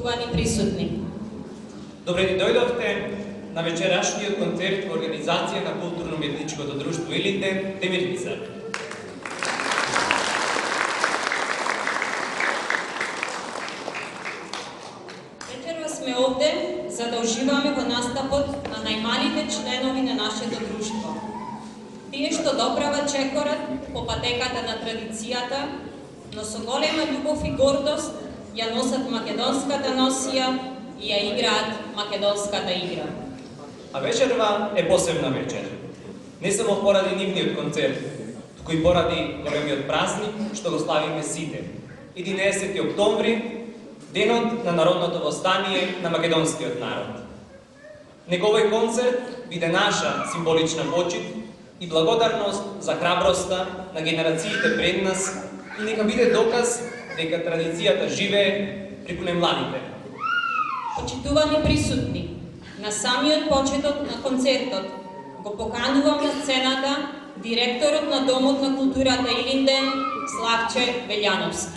Почитувани присутни. Добре ни дојдовте на вечерашниот концерт во организација на културно-уметничкото друштво Илинден Демир Хисар. Вечерва сме овде за да уживаме во настапот на најмалите членови на нашето друштво. Тие што доправат чекорот по патеката на традицијата, но со голема љубов и гордост ја носат македонската носија и ја играат македонската игра. А вечерва е посебна вечер. Не само поради нивниот концерт, туку и поради големиот празник што го славиме сите. 11 октомври, денот на народното востание на македонскиот народ. Нека овој концерт биде наша символична почит и благодарност за храброста на генерациите пред нас и нека биде доказ дека традицијата живее преку најмладите. Почитувани присутни, на самиот почеток на концертот го поканувам на сцената директорот на Домот на културата Илинден, Славче Велјановски.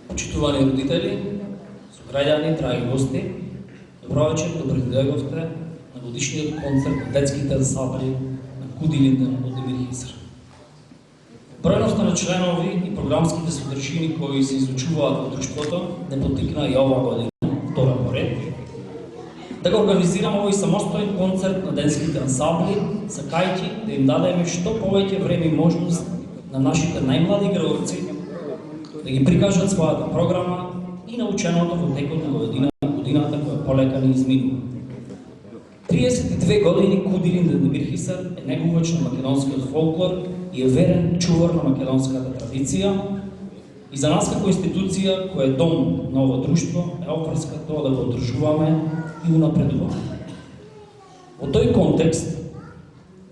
Почитувани родители, сограѓани, драги гости, добро вечер, добре дојдовте на годишниот концерт на детските ансамбли на КУД Илинден од Демир Хисар. Бројноста на членови и програмските содржини кои се изучуваат во друштвото не поттикна и оваа година, втора поред, да го организираме овој самостоен концерт на детските ансамбли, сакајќи да им дадеме што повеќе време и можност на нашите најмлади играорци да ги прикажат својата програма и наученото во текот на годината која полека ни изминува. 32 години КУД Илинден Демир Хисар е неговач на македонскиот фолклор и е верен чувар на македонската традиција и за нас како институција која е дом на ова друштво е опреска тоа да го одржуваме и унапредуваме. Во тој контекст,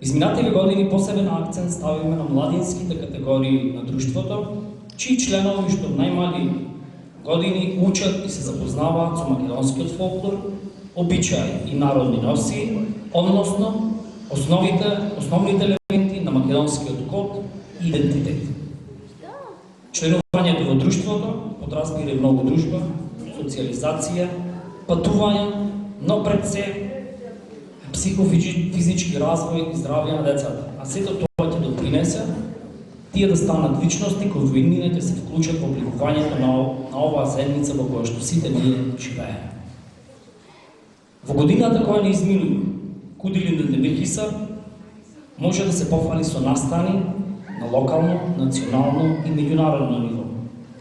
изминативе години посебен акцент ставиме на младинските категории на друштвото, чии членови што најмали години учат и се запознаваат со македонскиот фолклор, обичаи и народни носии, односно основните елементи на македонскиот код и идентитет. Членувањето во друштвото подразбира многу дружба, социализација, патување, но пред се психофизички развој и здравје на децата, а сето тоа ќе допринесе тие да станат личности кои во иднина ќе се вклучат во обlikувањето на оваа заедница во која што сите ние живееме. Во годината која ни изминува, КУД Илинден Демир Хисар може да се пофали со настани на локално, национално и меѓународно ниво,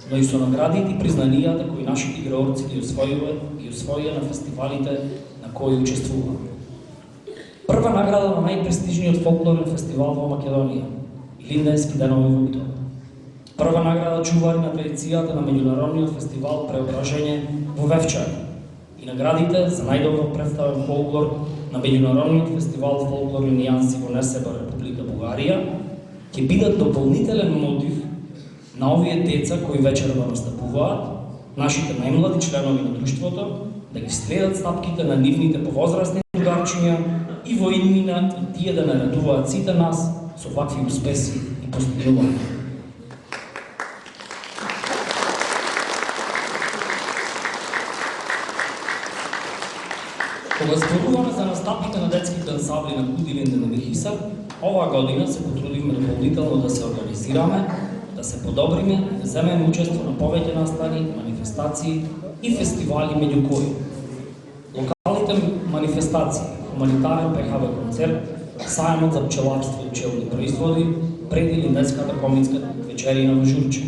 но и со наградите и признанијата кои нашите играорци ги освоија на фестивалите на кои учествуваат. Прва награда на најпрестижниот фолклорен фестивал во Македонија, Илинденски денови во Битола. Прва награда чувари на традицијата на меѓународниот фестивал Преображење во Вевчари и наградите за најдобро представен фолклор на меѓународниот фестивал Фолклорни нијанси во Несебар, Република Бугарија, ќе бидат дополнителен мотив на овие деца кои вечерва настапуваат, нашите најмлади членови на друштвото, да ги следат стапките на нивните повозрасни другарчиња и во иднина и тие да наредуваат сите нас со вакви успеси и постигнувања. Кога зборуваме за настапите на детските ансамбли на КУД Илинден Демир Хисар, оваа година се потрудивме дополнително да се организираме, да се подобриме, да земеме учество на повеќе настани, манифестации и фестивали меѓу кои локалните манифестации, хуманитарен ПХВ концерт, сајмот за пчеларство и пчелни производи, пред Илинденската коминска вечерина во Журче,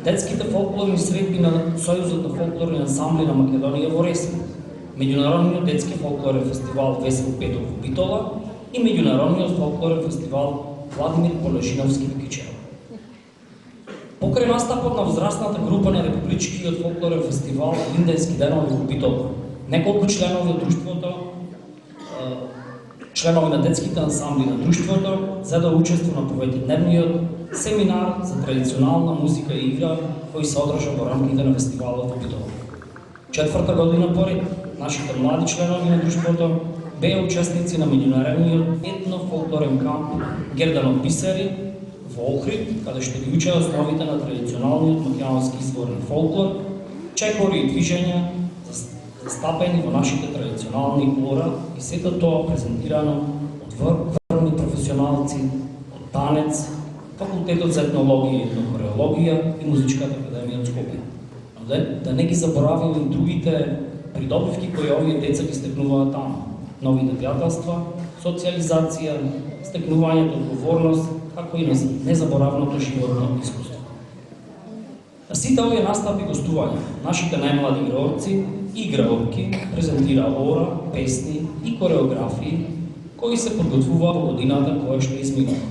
детските фолклорни средби на Сојузот на фолклорни ансамбли на Македонија во Ресни, меѓународниот детски фолклорен фестивал Весел Петов во Битола и меѓународниот фолклорен фестивал Владимир Полежиновски во Кичево. Покрај настапот на возрастната група на Републичкиот фолклорен фестивал Илинденски денови во Битола, неколку членови од друштвото, членови на детските ансамбли на друштвото, за да учество на повеќедневниот семинар за традиционална музика и игра кој се одржа во рамките на фестивалот во Битола. Четврта година поред, нашите млади членови на друштвото беа учесници на меѓународниот етно-фолклорен камп Герданот Бисери во Охрид, каде што ги учеа основите на традиционалниот македонски изворен фолклор, чекори и движења застапени во нашите традиционални ора и сето тоа презентирано од врвни професионалци од танец, Факултетот за етнологија и етнохореологија и Музичката академија од Скопје. Да не ги забораваме и другите придобивки кои овие деца ги стекнуваат таму. Новите пријателства, социализација, стекнувањето одговорност, како и незаборавното животно искуство. На сите овие настапи гостувања, нашите најмлади играорци и играорки презентира ора, песни и кореографии кои се подготвува во годината која што изминува.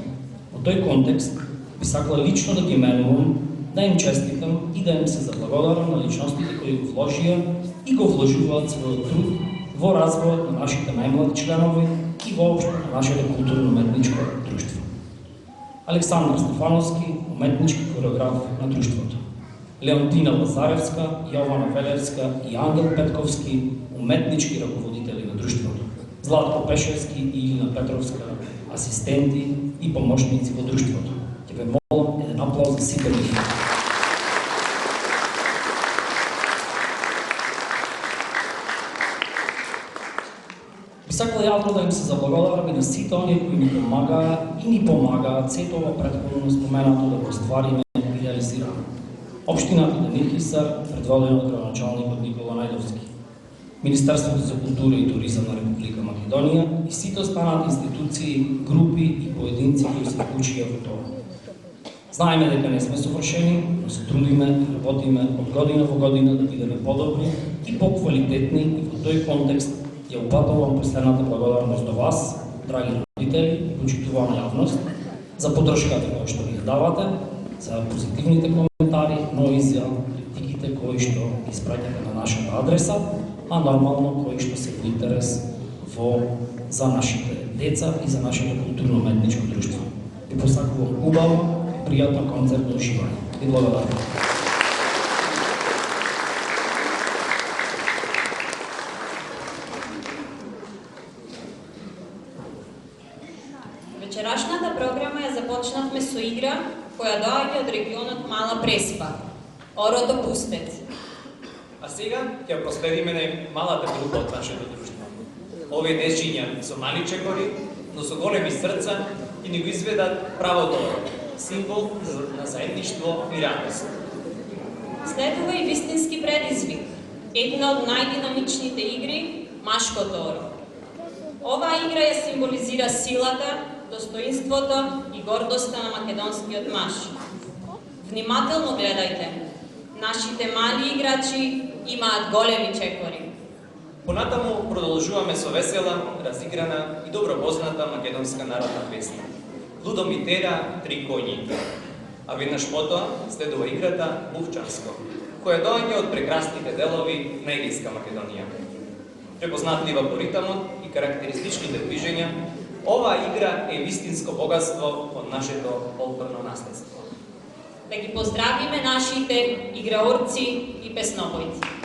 Во тој контекст би сакала лично да ги именувам, да им честитам и да им се заблагодарам на личностите кои го вложија и го вложуваат својот труд во развојот на нашите најмлади членови и воопшто на нашето културно-уметничко друштво. Александар Стефановски, уметнички хореограф на друштвото. Леонтина Лазаревска, Јована Велерска и Ангел Петковски, уметнички раководители на друштвото. Златко Пешевски и Илина Петровска, асистенти и помошници во друштвото. Ќе ве молам еден аплауз за сите нив. Би сакала јавно да им се заблагодарам и на сите оние кои ни помагаат и ни помагаат сето ова претходно споменато да го ствариме и реализираме. Општината Демир Хисар, предводена од градоначалникот Никола Најдовски, Министерството за култура и туризам на Република Македонија и сите останати институции, групи и поединци кои се вклучија во тоа. Знаеме дека не сме совршени, но се трудиме и работиме од година во година да бидеме подобри и поквалитетни и во тој контекст ја упатувам последната благодарност до вас, драги родители и почитувана јавност, за поддршката која што ни ја давате, за позитивните коментари, но и за критиките кои што испраќате на нашата адреса, а нормално кои што се во интерес за нашите деца и за нашето културно-уметничко друштво. Ви посакувам убаво, пријатно концертно уживање. И благодарам. Вечерашната програма ја започнавме со игра која доаѓа од регионот Мала Преспа, Орото Пустец. А сега ќе проследиме на малата група од нашето друштво. Овие дечиња со мали чекори, но со големи срца и ни го изведат правото символ на заедништво и радост. Следува и вистински предизвик, една од најдинамичните игри, Машкото оро. Оваа игра ја символизира силата, достоинството и гордоста на македонскиот маж. Внимателно гледајте. Нашите мали играчи имаат големи чекори. Понатаму продолжуваме со весела, разиграна и добро позната македонска народна песна. Лудо ми тера три коњи. А веднаш потоа следува играта Бувчанско, која доаѓа од прекрасните делови на Егејска Македонија. Препознатлива по ритамот и карактеристичните движења, оваа игра е вистинско богатство од нашето фолклорно наследство. Да ги поздравиме нашите играорци и песнобојци.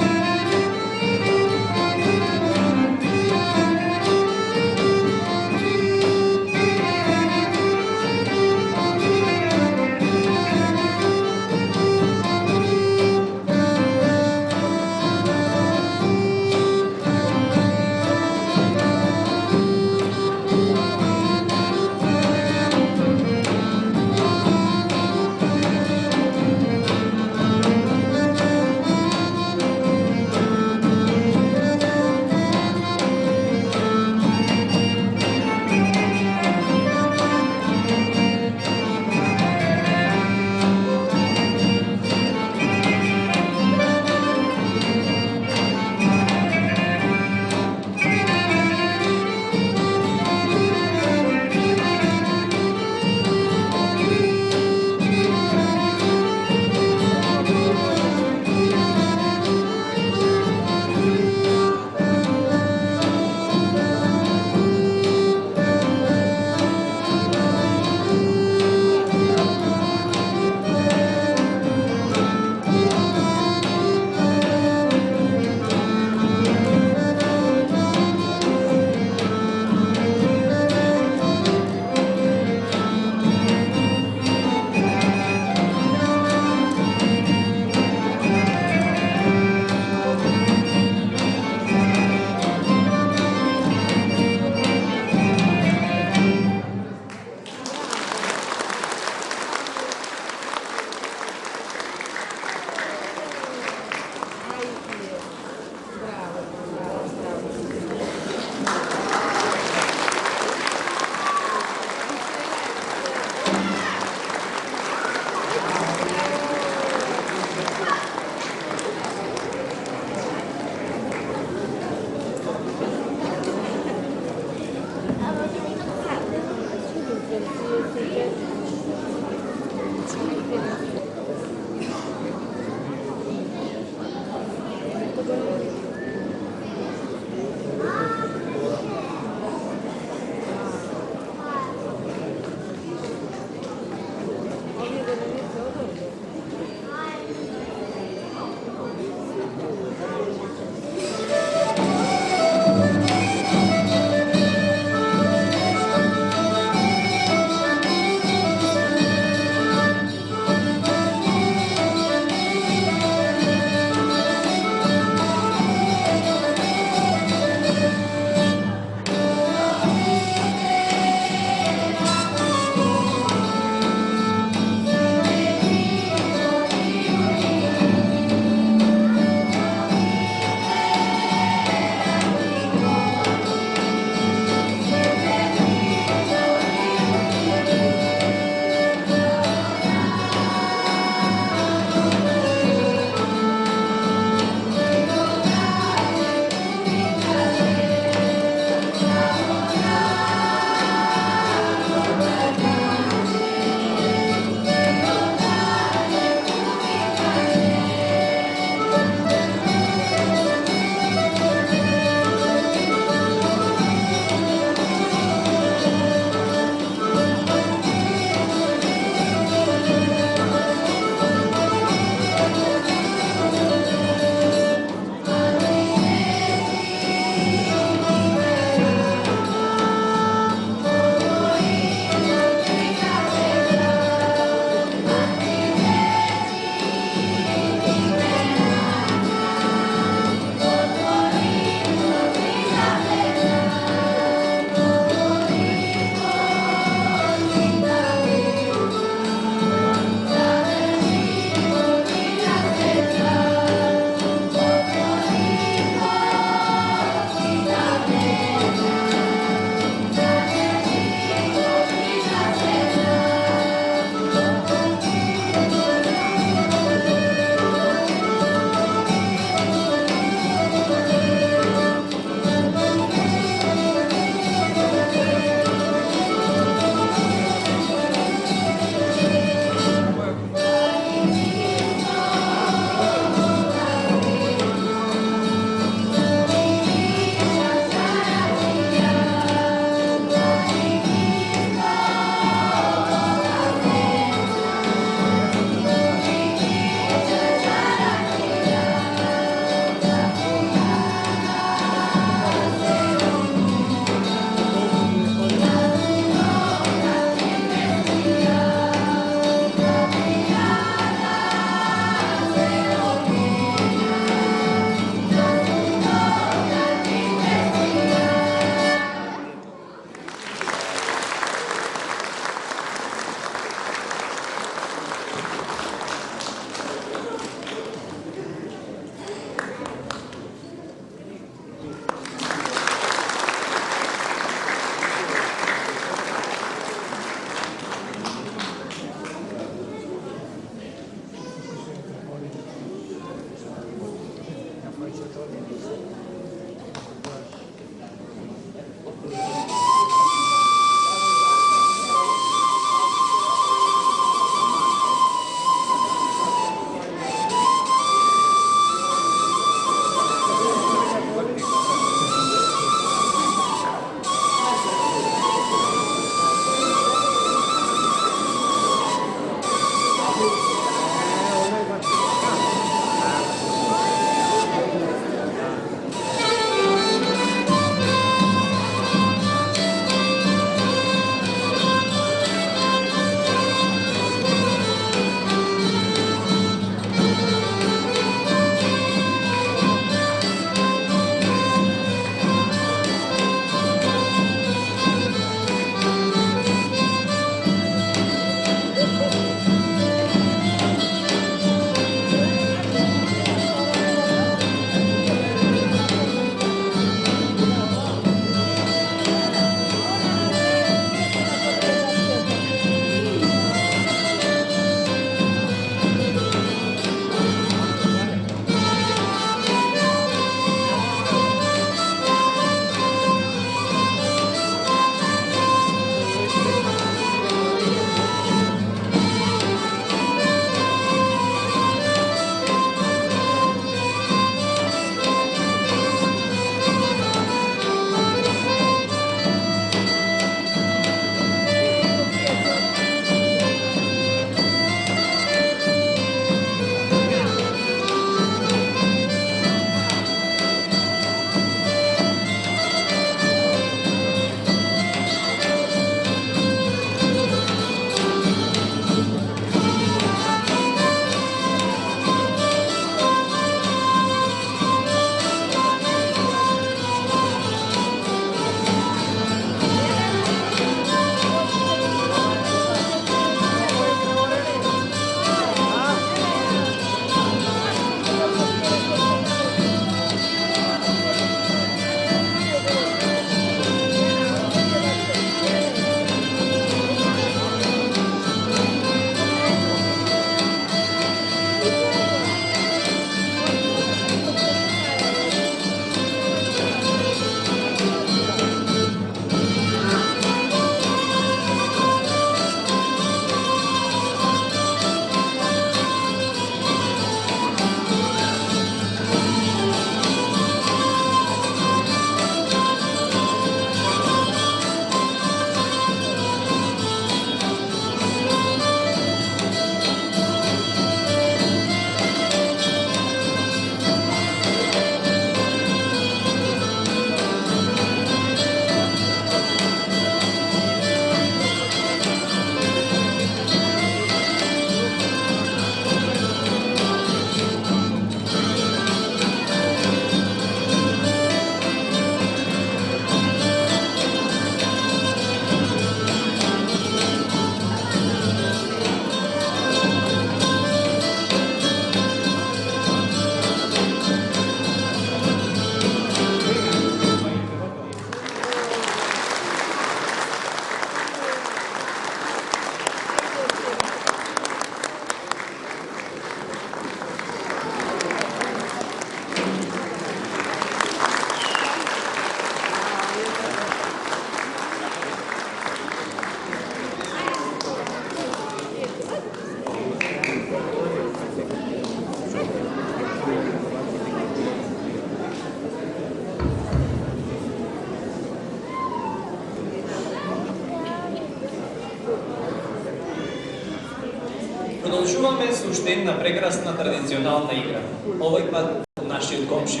Продолжуваме со уште една прекрасна традиционална игра. Овој пат од нашиот комши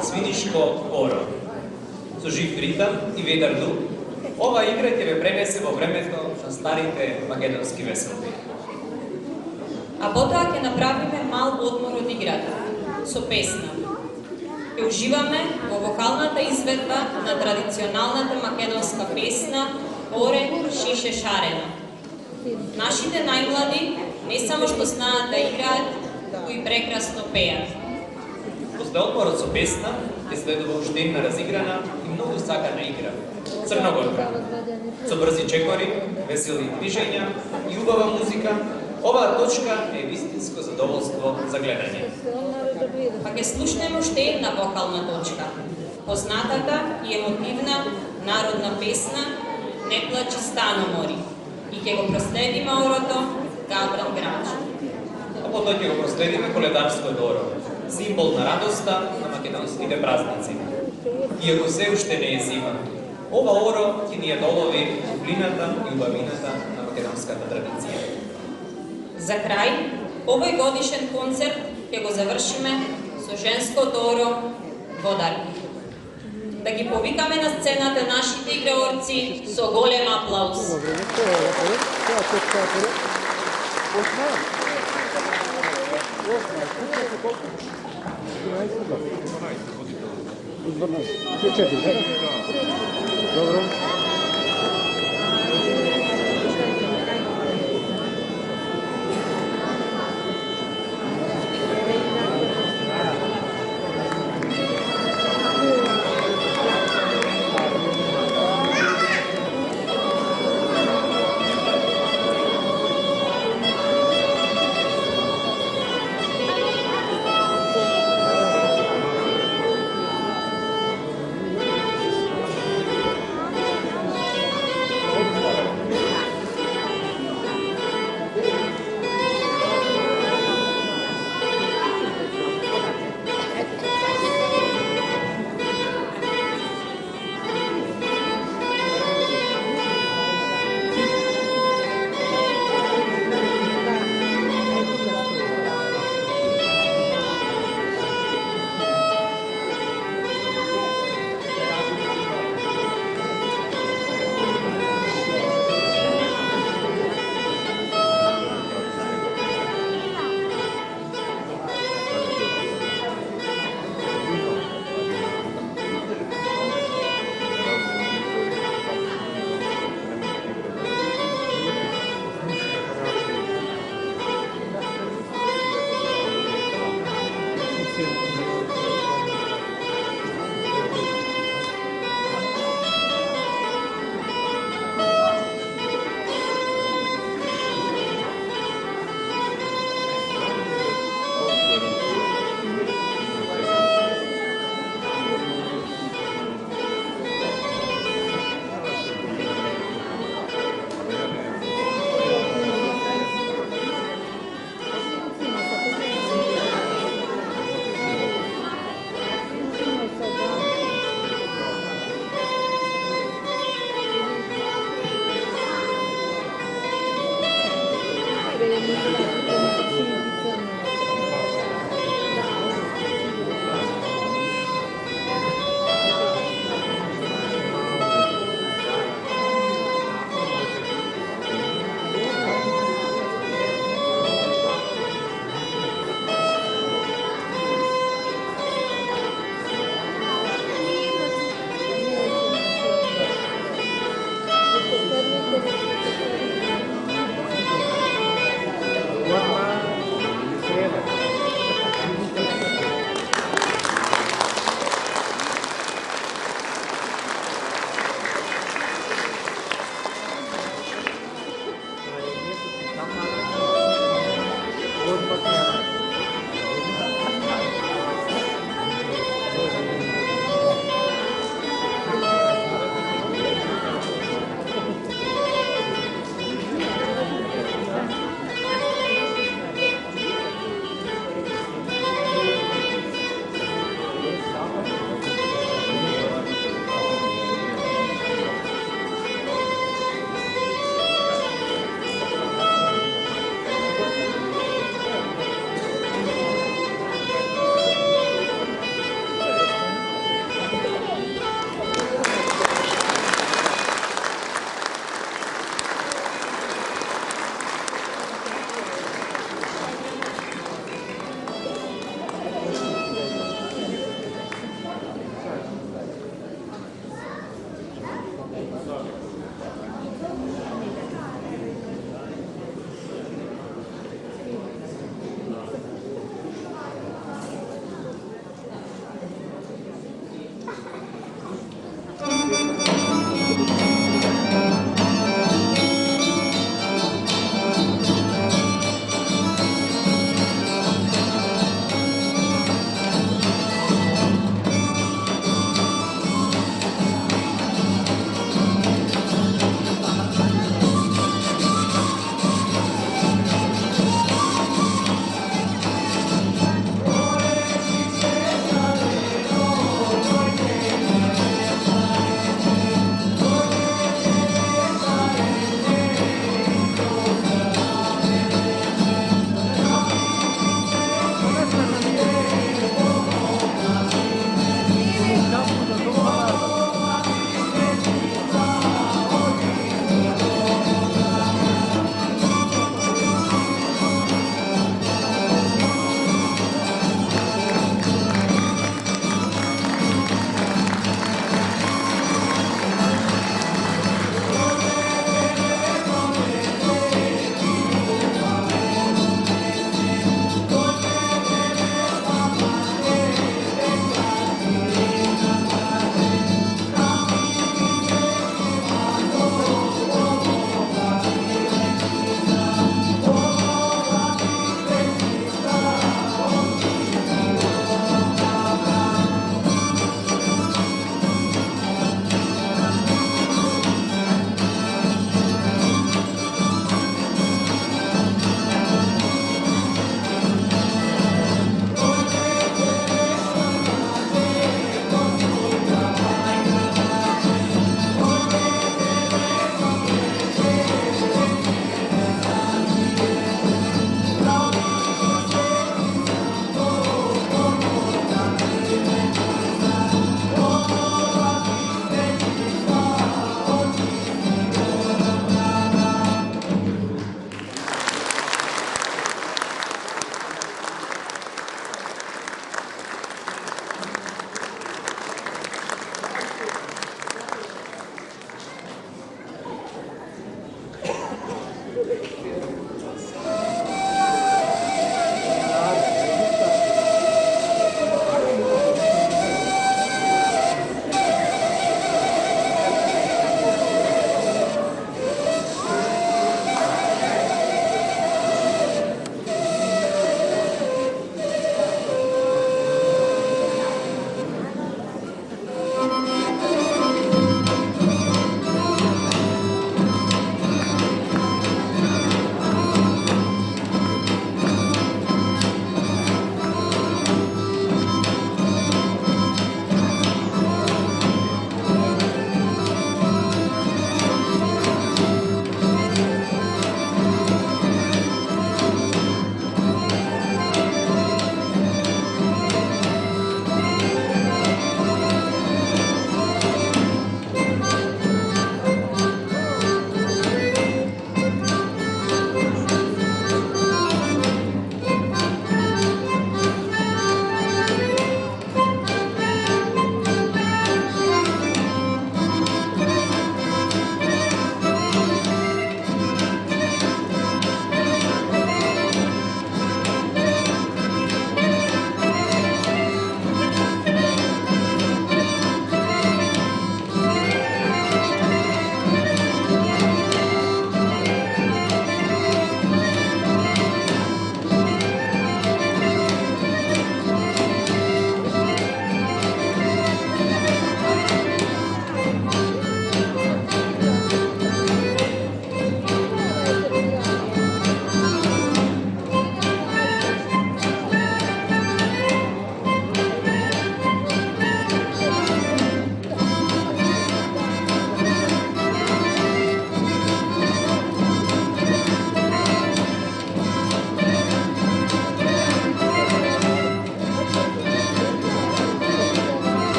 Свинишко Оро. Со жив ритам и ведар дух, ова игра ќе ве пренесе во времето на старите македонски веселби. А потоа ќе направиме мал одмор од играта, со песна. Ќе уживаме во вокалната изведба на традиционалната македонска песна Оре Шише Шарена. Нашите најмлади не само што знаат да играат, туку и прекрасно пеат. После одморот со песна ќе следува уште една разиграна и многу сакана игра – Црногорка. Со брзи чекори, весели движења и убава музика, оваа точка е вистинско задоволство за гледање. Па ќе слушнеме уште една вокална точка, познатата и емотивна народна песна Не плачи Стано Мори, и ќе го проследиме орото Габран Грач. А потоа ќе го проследиме коледарското оро, символ на радоста на македонските празници. Иако се уште не е зима, ова оро ќе ни ја долови топлината и убавината на македонската традиција. За крај, овој годишен концерт ќе го завршиме со женското оро Водарки. Да ги повикаме на сцената нашите играорци со голем аплауз. Dobro.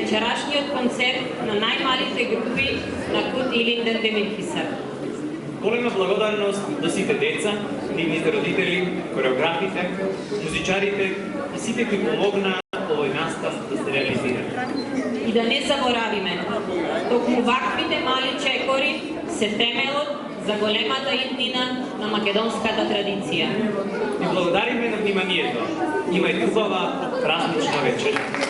вечерашниот концерт на најмалите групи на Кут Илинден Демирхисар. Голема благодарност до сите деца, нивните родители, хореографите, музичарите и сите кои помогнаа овој настав да се реализира. И да не заборавиме, токму ваквите мали чекори се темелот за големата иднина на македонската традиција. И благодариме на вниманието. Имајте убава празнична вечер.